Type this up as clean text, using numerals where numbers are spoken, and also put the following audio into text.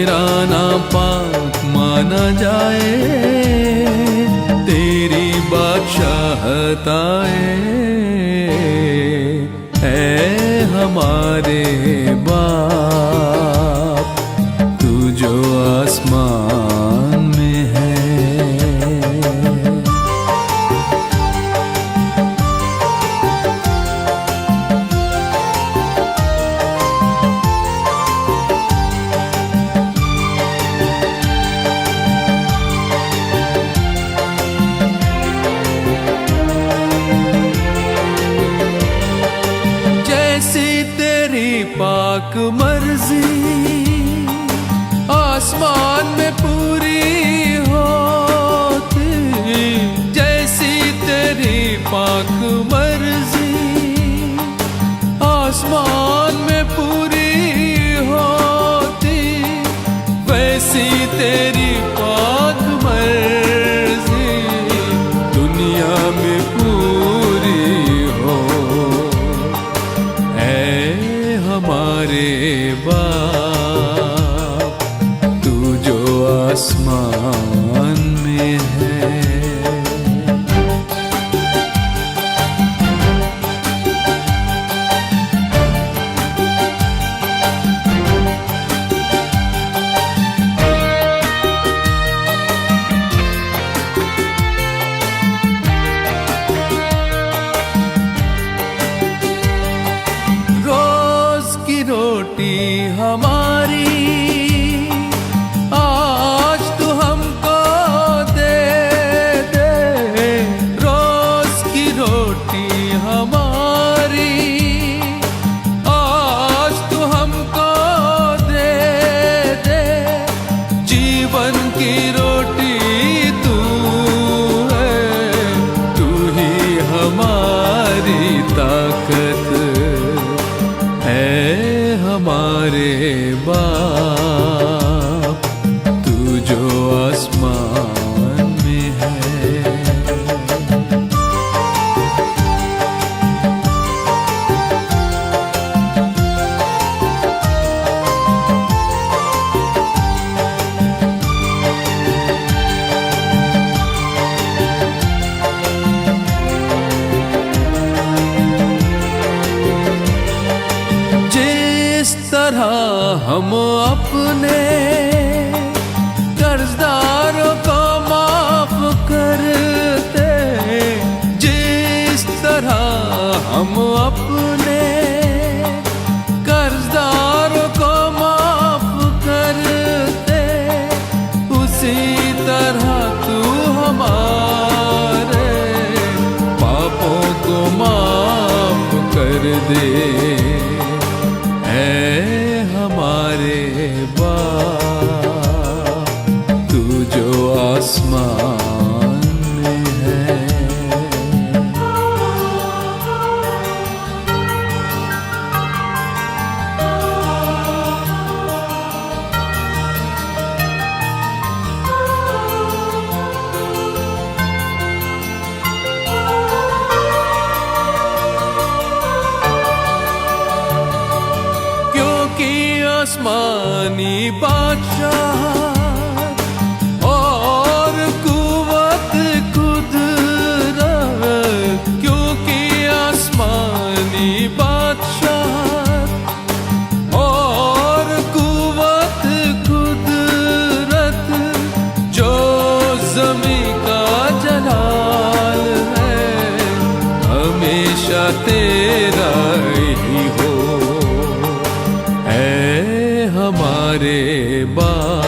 तेरा नाम पाक माना जाए, तेरी बादशाहत आए। ऐ हमारे बाप, तू जो आसमान में है। पाक मर्जी आसमान में पूरी होती, जैसी तेरी पाक मर्जी आसमान में पूरी होती, वैसी तेरी पाक मर्जी दुनिया में पूरी हो। हमारे बाप, तू जो आसमान में है। रोटी हमारी आज तू हमको दे दे, रोज की रोटी हमारी आज तू हमको दे दे। जीवन की रोटी तू है, तू ही हमारी ताकत है। हमारे बाप, तू जो आसमान में है। हम अपने कर्जदारों को माफ करते, जिस तरह हम अपने कर्जदारों को माफ करते, उसी तरह तू हमारे पापों को माफ कर दे। हमारे बाप, तू जो आसमान में है। आसमानी बादशाह और कुव्वत कुदरत, क्योंकि आसमानी बादशाह और कुव्वत कुदरत जो ज़मीं का जलाल है, हमेशा तेरा ही हो। हमारे बाप,